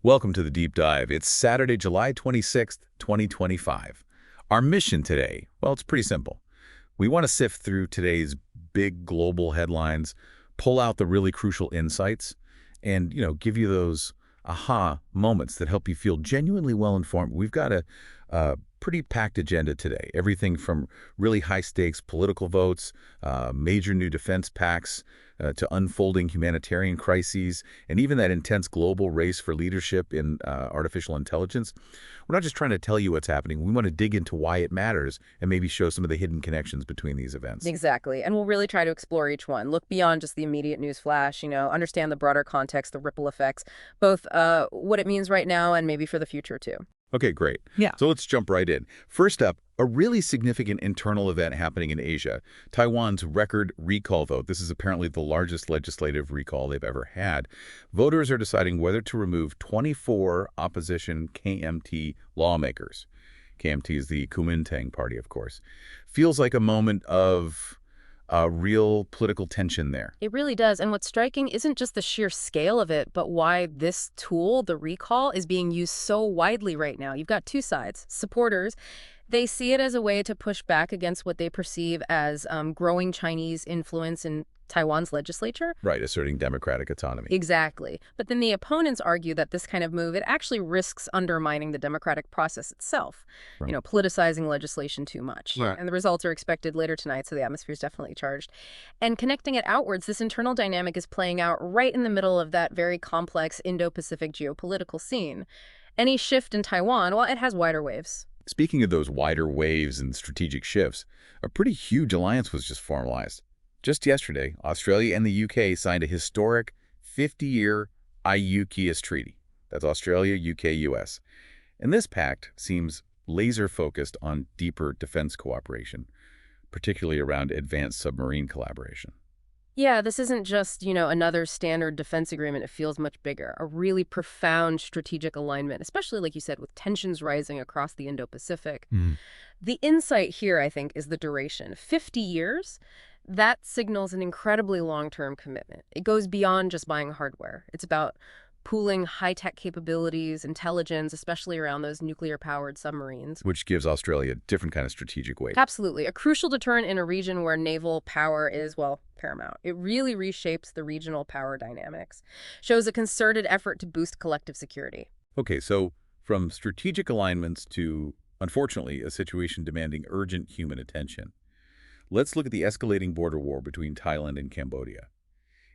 Welcome to the Deep Dive. It's Saturday, July 26th, 2025. Our mission today, well, it's pretty simple. We want to sift through today's big global headlines, pull out the really crucial insights, and, give you those aha moments that help you feel genuinely well-informed. We've got a pretty packed agenda today. Everything from really high-stakes political votes, major new defense pacts, to unfolding humanitarian crises, and even that intense global race for leadership in artificial intelligence. We're not just trying to tell you what's happening. We want to dig into why it matters and maybe show some of the hidden connections between these events. Exactly. And we'll really try to explore each one. Look beyond just the immediate news flash, understand the broader context, the ripple effects, both what it means right now and maybe for the future too. Okay, great. Yeah. So let's jump right in. First up, a really significant internal event happening in Asia, Taiwan's record recall vote. This is apparently the largest legislative recall they've ever had. Voters are deciding whether to remove 24 opposition KMT lawmakers. KMT is the Kuomintang party, of course. Feels like a moment of real political tension there. It really does. And what's striking isn't just the sheer scale of it, but why this tool, the recall, is being used so widely right now. You've got two sides. Supporters, they see it as a way to push back against what they perceive as growing Chinese influence in Taiwan's legislature. Right, asserting democratic autonomy. Exactly. But then the opponents argue that this kind of move, it actually risks undermining the democratic process itself, Right. Politicizing legislation too much. Right. And the results are expected later tonight, so the atmosphere is definitely charged. And connecting it outwards, this internal dynamic is playing out right in the middle of that very complex Indo-Pacific geopolitical scene. Any shift in Taiwan, well, it has wider waves. Speaking of those wider waves and strategic shifts, a pretty huge alliance was just formalized. Just yesterday, Australia and the UK signed a historic 50-year AUKUS treaty. That's Australia, UK, US. And this pact seems laser-focused on deeper defense cooperation, particularly around advanced submarine collaboration. Yeah, this isn't just, another standard defense agreement. It feels much bigger. A really profound strategic alignment, especially, like you said, with tensions rising across the Indo-Pacific. The insight here, I think, is the duration. 50 years, that signals an incredibly long-term commitment. It goes beyond just buying hardware. It's about pooling high-tech capabilities, intelligence, especially around those nuclear-powered submarines. Which gives Australia a different kind of strategic weight. Absolutely. A crucial deterrent in a region where naval power is, well, paramount. It really reshapes the regional power dynamics, shows a concerted effort to boost collective security. Okay, so from strategic alignments to, unfortunately, a situation demanding urgent human attention. Let's look at the escalating border war between Thailand and Cambodia.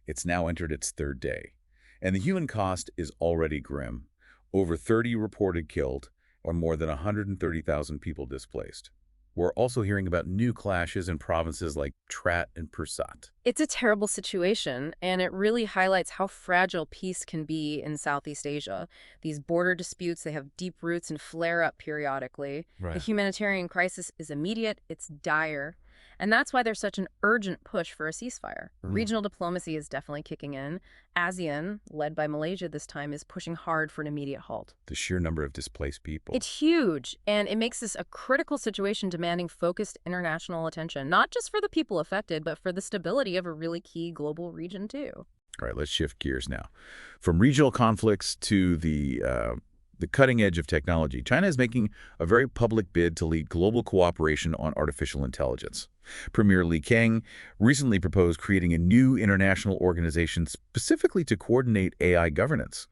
It's now entered its third day, and the human cost is already grim. Over 30 reported killed, or more than 130,000 people displaced. We're also hearing about new clashes in provinces like Trat and Pursat. It's a terrible situation, and it really highlights how fragile peace can be in Southeast Asia. These border disputes, they have deep roots and flare up periodically. The humanitarian crisis is immediate, it's dire. And that's why there's such an urgent push for a ceasefire. Regional diplomacy is definitely kicking in. ASEAN, led by Malaysia this time, is pushing hard for an immediate halt. The sheer number of displaced people. It's huge, and it makes this a critical situation demanding focused international attention, not just for the people affected, but for the stability of a really key global region, too. All right, let's shift gears now. From regional conflicts to the cutting edge of technology, China is making a very public bid to lead global cooperation on artificial intelligence. Premier Li Qiang recently proposed creating a new international organization specifically to coordinate AI governance.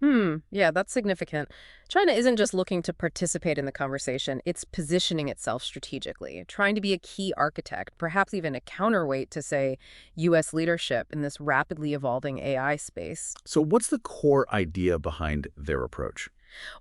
Yeah, that's significant. China isn't just looking to participate in the conversation, it's positioning itself strategically, trying to be a key architect, perhaps even a counterweight to, say, U.S. leadership in this rapidly evolving AI space. So what's the core idea behind their approach?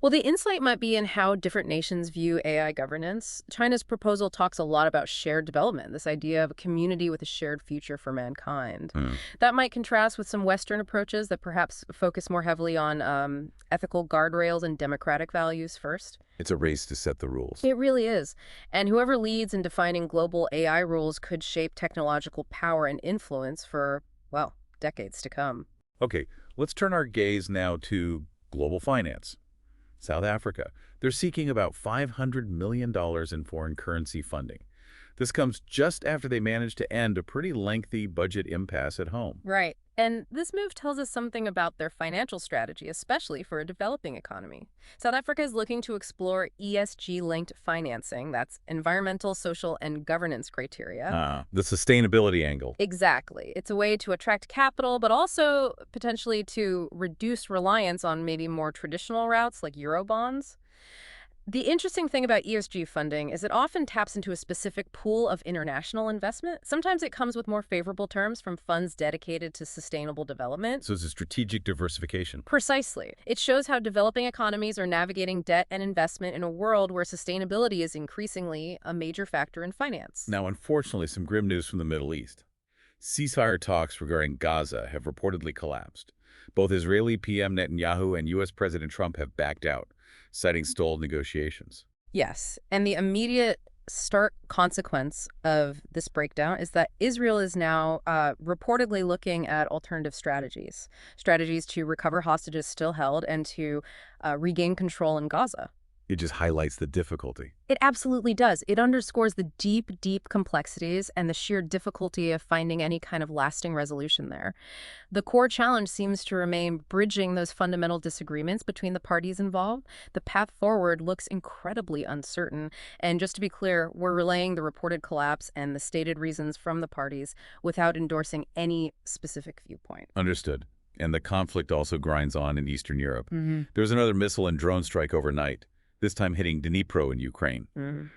Well, the insight might be in how different nations view AI governance. China's proposal talks a lot about shared development, this idea of a community with a shared future for mankind. That might contrast with some Western approaches that perhaps focus more heavily on ethical guardrails and democratic values first. It's a race to set the rules. It really is. And whoever leads in defining global AI rules could shape technological power and influence for, well, decades to come. Okay, let's turn our gaze now to global finance. South Africa, they're seeking about $500 million in foreign currency funding. This comes just after they managed to end a pretty lengthy budget impasse at home. Right. And this move tells us something about their financial strategy, especially for a developing economy. South Africa is looking to explore ESG-linked financing. That's environmental, social, and governance criteria. The sustainability angle. Exactly. It's a way to attract capital, but also potentially to reduce reliance on maybe more traditional routes like Eurobonds. The interesting thing about ESG funding is it often taps into a specific pool of international investment. Sometimes it comes with more favorable terms from funds dedicated to sustainable development. So it's a strategic diversification. Precisely. It shows how developing economies are navigating debt and investment in a world where sustainability is increasingly a major factor in finance. Now, unfortunately, some grim news from the Middle East. Ceasefire talks regarding Gaza have reportedly collapsed. Both Israeli PM Netanyahu and U.S. President Trump have backed out, citing stalled negotiations. Yes, and the immediate stark consequence of this breakdown is that Israel is now reportedly looking at alternative strategies to recover hostages still held and to regain control in Gaza. It just highlights the difficulty. It absolutely does. It underscores the deep, deep complexities and the sheer difficulty of finding any kind of lasting resolution there. The core challenge seems to remain bridging those fundamental disagreements between the parties involved. The path forward looks incredibly uncertain. And just to be clear, we're relaying the reported collapse and the stated reasons from the parties without endorsing any specific viewpoint. Understood. And the conflict also grinds on in Eastern Europe. There was another missile and drone strike overnight, this time hitting Dnipro in Ukraine.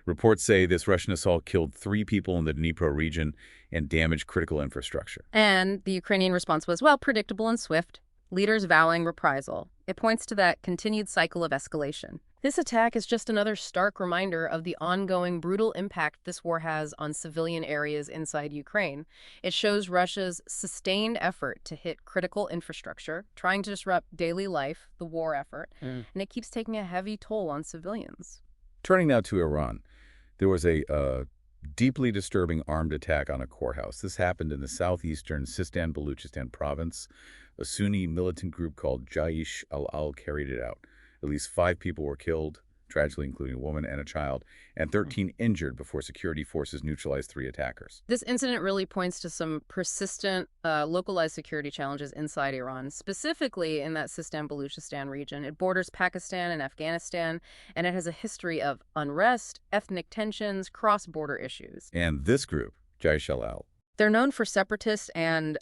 Reports say this Russian assault killed 3 people in the Dnipro region and damaged critical infrastructure. And the Ukrainian response was, well, predictable and swift, leaders vowing reprisal. It points to that continued cycle of escalation. This attack is just another stark reminder of the ongoing brutal impact this war has on civilian areas inside Ukraine. It shows Russia's sustained effort to hit critical infrastructure, trying to disrupt daily life, the war effort, and it keeps taking a heavy toll on civilians. Turning now to Iran, there was a deeply disturbing armed attack on a courthouse. This happened in the southeastern Sistan-Baluchistan province. A Sunni militant group called Jaish al-Al carried it out. At least 5 people were killed, tragically including a woman and a child, and 13 injured before security forces neutralized 3 attackers. This incident really points to some persistent localized security challenges inside Iran, specifically in that Sistan-Baluchistan region. It borders Pakistan and Afghanistan, and it has a history of unrest, ethnic tensions, cross-border issues. And this group, Jaish al-Al, they're known for separatist and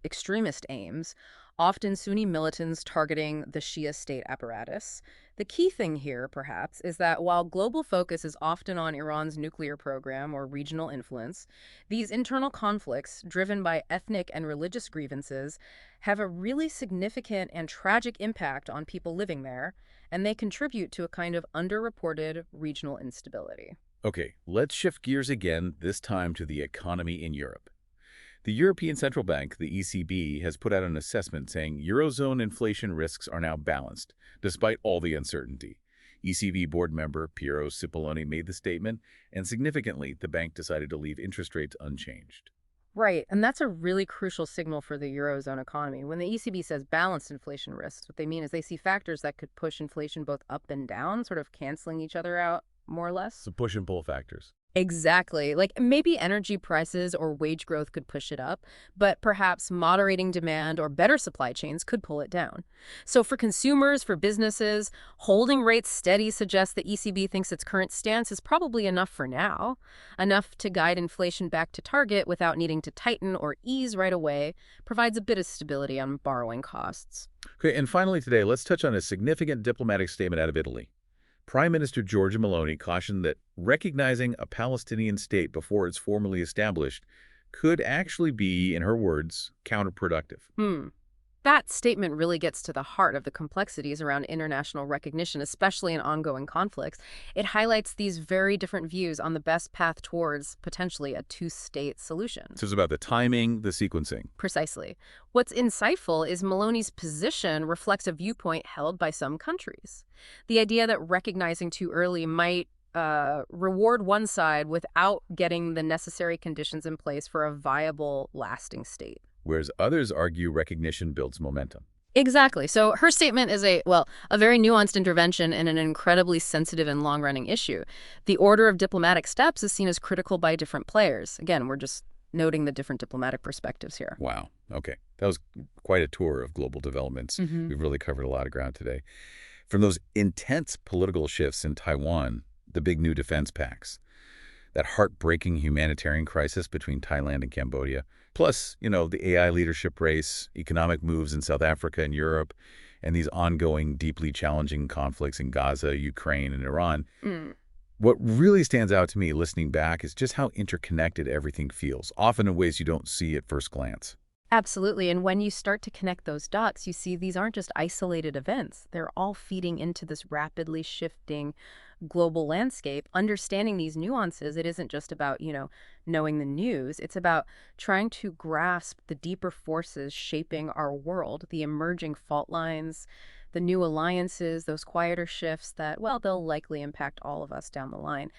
extremist aims, often Sunni militants targeting the Shia state apparatus. The key thing here, perhaps, is that while global focus is often on Iran's nuclear program or regional influence, these internal conflicts, driven by ethnic and religious grievances, have a really significant and tragic impact on people living there, and they contribute to a kind of underreported regional instability. Okay, let's shift gears again, this time to the economy in Europe. The European Central Bank, the ECB, has put out an assessment saying Eurozone inflation risks are now balanced, despite all the uncertainty. ECB board member Piero Cipollone made the statement, and significantly, the bank decided to leave interest rates unchanged. Right, and that's a really crucial signal for the Eurozone economy. When the ECB says balanced inflation risks, what they mean is they see factors that could push inflation both up and down, sort of canceling each other out, more or less. So push and pull factors. Exactly. Like maybe energy prices or wage growth could push it up, but perhaps moderating demand or better supply chains could pull it down. So for consumers, for businesses, holding rates steady suggests the ECB thinks its current stance is probably enough for now, enough to guide inflation back to target without needing to tighten or ease right away, provides a bit of stability on borrowing costs. Okay, and finally today, let's touch on a significant diplomatic statement out of Italy. Prime Minister Giorgia Meloni cautioned that recognizing a Palestinian state before it's formally established could actually be, in her words, counterproductive. That statement really gets to the heart of the complexities around international recognition, especially in ongoing conflicts. It highlights these very different views on the best path towards potentially a two-state solution. So it's about the timing, the sequencing. Precisely. What's insightful is Meloni's position reflects a viewpoint held by some countries. The idea that recognizing too early might reward one side without getting the necessary conditions in place for a viable, lasting state. Whereas others argue recognition builds momentum. Exactly. So her statement is a very nuanced intervention in an incredibly sensitive and long-running issue. The order of diplomatic steps is seen as critical by different players. Again, we're just noting the different diplomatic perspectives here. Wow. Okay. That was quite a tour of global developments. We've really covered a lot of ground today. From those intense political shifts in Taiwan, the big new defense pacts, that heartbreaking humanitarian crisis between Thailand and Cambodia, plus, the AI leadership race, economic moves in South Africa and Europe, and these ongoing, deeply challenging conflicts in Gaza, Ukraine, and Iran. What really stands out to me listening back is just how interconnected everything feels, often in ways you don't see at first glance. Absolutely. And when you start to connect those dots, you see these aren't just isolated events. They're all feeding into this rapidly shifting global landscape. Understanding these nuances, it isn't just about, knowing the news. It's about trying to grasp the deeper forces shaping our world, the emerging fault lines, the new alliances, those quieter shifts that, well, they'll likely impact all of us down the line.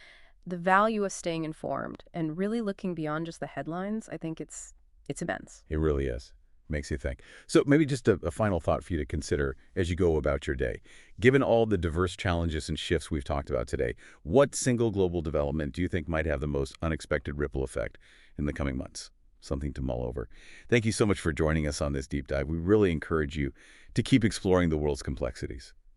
The value of staying informed and really looking beyond just the headlines, I think it's immense. It really is. Makes you think. So maybe just a final thought for you to consider as you go about your day. Given all the diverse challenges and shifts we've talked about today, what single global development do you think might have the most unexpected ripple effect in the coming months? Something to mull over. Thank you so much for joining us on this deep dive. We really encourage you to keep exploring the world's complexities.